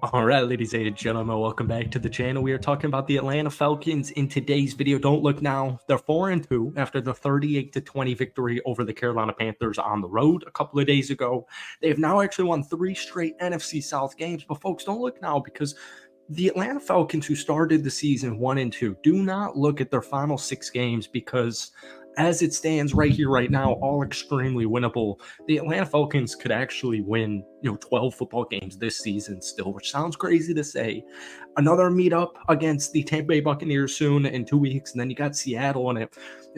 All right, ladies and gentlemen, welcome back to the channel. We are talking about the Atlanta Falcons in today's video. Don't look now. They're 4-2 after the 38-20 victory over the Carolina Panthers on the road a couple of days ago. They have now actually won 3 straight NFC South games. But folks, don't look now because the Atlanta Falcons, who started the season 1-2, do not look at their final 6 games because as it stands right here, right now, all extremely winnable. The Atlanta Falcons could actually win, 12 football games this season still, which sounds crazy to say. Another meetup against the Tampa Bay Buccaneers soon in 2 weeks, and then you got Seattle in it,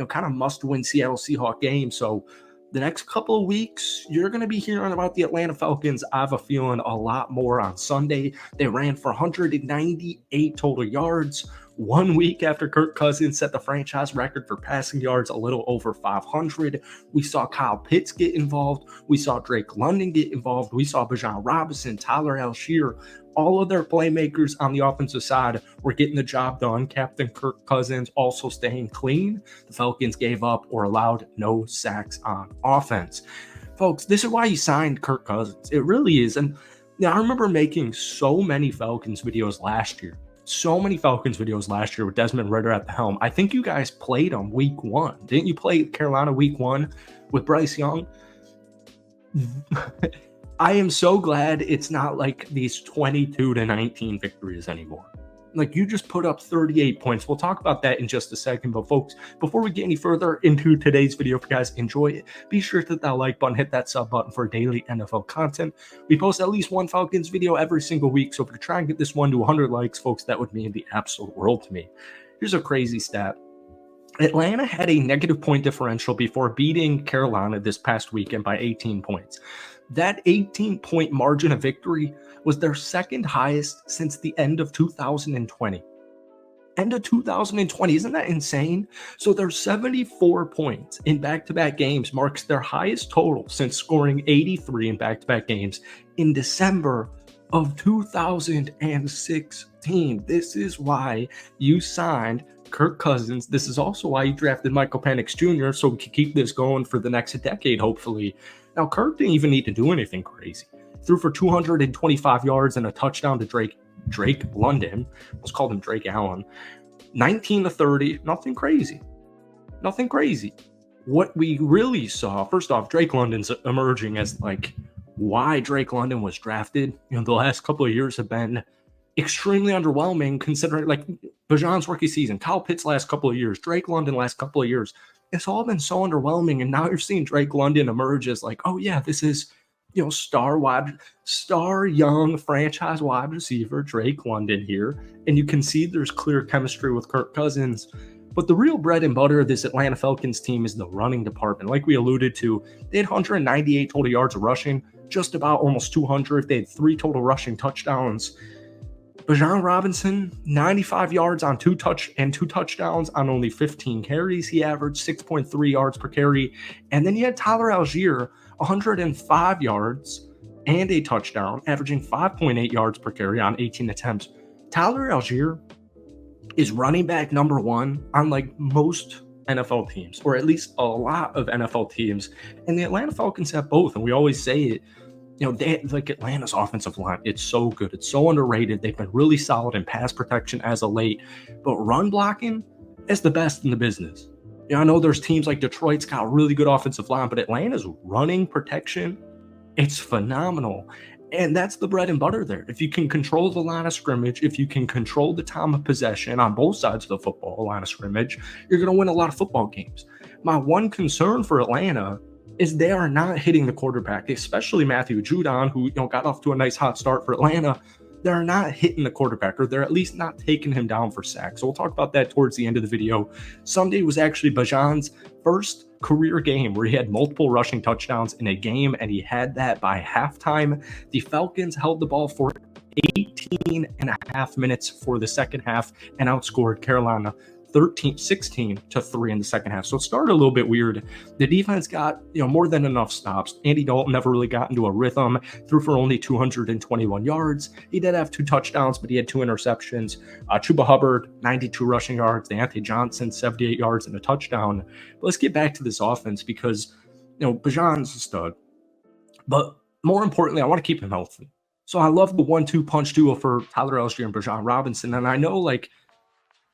kind of must-win Seattle Seahawks game. So the next couple of weeks, you're going to be hearing about the Atlanta Falcons. I have a feeling a lot more on Sunday. They ran for 198 total yards. 1 week after Kirk Cousins set the franchise record for passing yards, a little over 500. We saw Kyle Pitts get involved. We saw Drake London get involved. We saw Bijan Robinson, Tyler Algier. All of their playmakers on the offensive side were getting the job done. Captain Kirk Cousins also staying clean. The Falcons gave up or allowed no sacks on offense. Folks, this is why you signed Kirk Cousins. It really is. And I remember making so many Falcons videos last year. With Desmond Ridder at the helm. I think you guys played him week 1. Didn't you play Carolina week 1 with Bryce Young? I am so glad it's not like these 22-19 victories anymore. Like, you just put up 38 points. We'll talk about that in just a second. But folks, before we get any further into today's video, if you guys enjoy it, be sure to hit that like button, hit that sub button for daily NFL content. We post at least one Falcons video every single week. So if we try and get this one to 100 likes, folks, that would mean the absolute world to me. Here's a crazy stat. Atlanta had a negative point differential before beating Carolina this past weekend by 18 points. That 18-point margin of victory was their second highest since the end of 2020. End of 2020, isn't that insane? So their 74 points in back-to-back games marks their highest total since scoring 83 in back-to-back games in December of 2016. This is why you signed Kirk Cousins. This is also why you drafted Michael Penix Jr. so we can keep this going for the next decade, hopefully. Now, Kirk didn't even need to do anything crazy. Threw for 225 yards and a touchdown to Drake London. Let's call him Drake Allen. 19-30, nothing crazy. What we really saw, first off, Drake London's emerging as like why Drake London was drafted. The last couple of years have been extremely underwhelming considering like Bijan's rookie season, Kyle Pitts last couple of years, Drake London last couple of years. It's all been so underwhelming, and now you're seeing Drake London emerge as like, oh yeah, this is, star young franchise wide receiver Drake London here, and you can see there's clear chemistry with Kirk Cousins. But the real bread and butter of this Atlanta Falcons team is the running department. Like we alluded to, they had 198 total yards of rushing, just about almost 200. They had 3 total rushing touchdowns. Bijan Robinson, 95 yards on 2 touchdowns on only 15 carries. He averaged 6.3 yards per carry. And then you had Tyler Algier, 105 yards and a touchdown, averaging 5.8 yards per carry on 18 attempts. Tyler Algier is running back number 1 on like most NFL teams, or at least a lot of NFL teams. And the Atlanta Falcons have both. And we always say it. They like Atlanta's offensive line. It's so good. It's so underrated. They've been really solid in pass protection as of late, but run blocking is the best in the business. I know there's teams like Detroit's got a really good offensive line, but Atlanta's running protection, it's phenomenal. And that's the bread and butter there. If you can control the line of scrimmage, if you can control the time of possession on both sides of the football line of scrimmage, you're going to win a lot of football games. My one concern for Atlanta is they are not hitting the quarterback, especially Matthew Judon, who got off to a nice hot start for Atlanta. They're not hitting the quarterback, or they're at least not taking him down for sacks. So we'll talk about that towards the end of the video. Sunday was actually Bijan's first career game where he had multiple rushing touchdowns in a game, and he had that by halftime. The Falcons held the ball for 18 and a half minutes for the second half and outscored Carolina 16-3 in the second half. So it started a little bit weird. The defense got more than enough stops. Andy Dalton never really got into a rhythm, threw for only 221 yards. He did have 2 touchdowns, but he had 2 interceptions. Chuba Hubbard, 92 rushing yards. Deontay Johnson, 78 yards and a touchdown. But let's get back to this offense because Bijan's a stud. But more importantly, I want to keep him healthy. So I love the 1-2 punch duo for Tyler Algier and Bijan Robinson. And I know, like,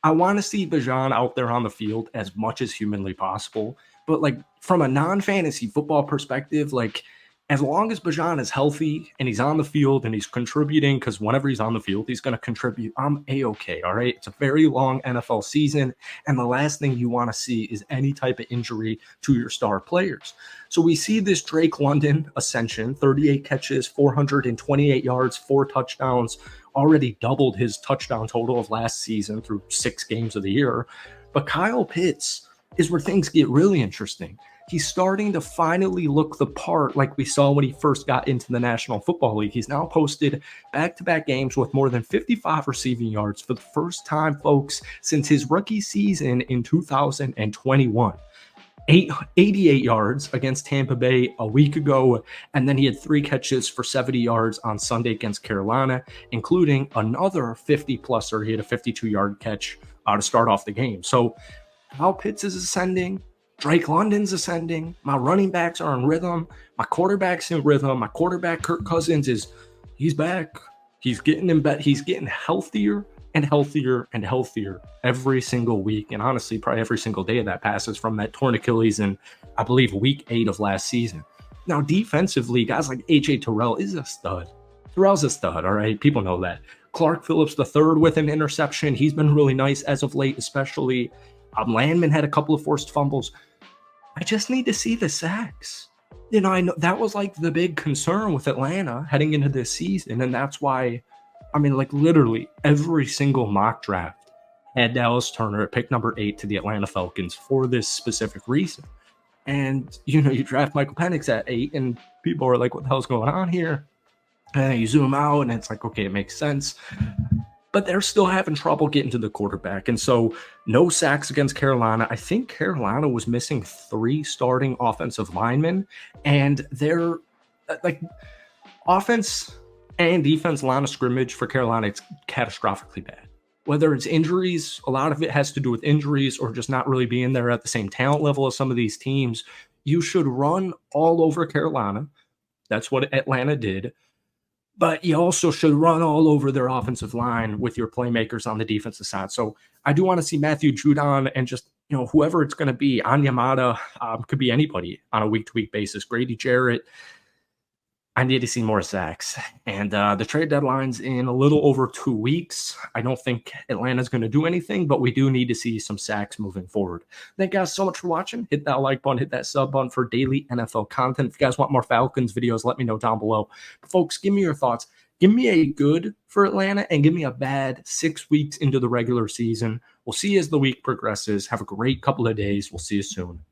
I want to see Bijan out there on the field as much as humanly possible. But like from a non-fantasy football perspective, like as long as Bijan is healthy and he's on the field and he's contributing, because whenever he's on the field, he's going to contribute. I'm A-okay, all right? It's a very long NFL season, and the last thing you want to see is any type of injury to your star players. So we see this Drake London ascension, 38 catches, 428 yards, 4 touchdowns, already doubled his touchdown total of last season through 6 games of the year. But Kyle Pitts is where things get really interesting. He's starting to finally look the part like we saw when he first got into the National Football League. He's now posted back-to-back games with more than 55 receiving yards for the first time, folks, since his rookie season in 2021. 88 yards against Tampa Bay a week ago, and then he had 3 catches for 70 yards on Sunday against Carolina, including another 50-pluser. He had a 52-yard catch to start off the game. So Kyle Pitts is ascending. Drake London's ascending. My running backs are in rhythm. My quarterback's in rhythm. My quarterback, Kirk Cousins, he's back. He's getting in bed. He's getting healthier and healthier and healthier every single week. And honestly, probably every single day of that passes from that torn Achilles in, I believe, week 8 of last season. Now, defensively, guys like A.J. Terrell is a stud. Terrell's a stud, all right? People know that. Clark Phillips III with an interception. He's been really nice as of late, especially. Landman had a couple of forced fumbles. I just need to see the sacks. You know, I know that was like the big concern with Atlanta heading into this season. And that's why, I mean, like literally every single mock draft had Dallas Turner at pick number 8 to the Atlanta Falcons for this specific reason. And, you know, you draft Michael Penix at 8 and people are like, what the hell's going on here? And you zoom out and it's like, okay, it makes sense. But they're still having trouble getting to the quarterback. And so no sacks against Carolina. I think Carolina was missing 3 starting offensive linemen. And they're like offense and defense line of scrimmage for Carolina, it's catastrophically bad. Whether it's injuries, a lot of it has to do with injuries or just not really being there at the same talent level as some of these teams. You should run all over Carolina. That's what Atlanta did. But you also should run all over their offensive line with your playmakers on the defensive side. So I do want to see Matthew Judon and just, you know, whoever it's going to be. Onyemata, could be anybody on a week-to-week basis. Grady Jarrett. I need to see more sacks. And the trade deadline's in a little over 2 weeks. I don't think Atlanta's going to do anything, but we do need to see some sacks moving forward. Thank you guys so much for watching. Hit that like button, hit that sub button for daily NFL content. If you guys want more Falcons videos, let me know down below. But folks, give me your thoughts. Give me a good for Atlanta and give me a bad 6 weeks into the regular season. We'll see you as the week progresses. Have a great couple of days. We'll see you soon.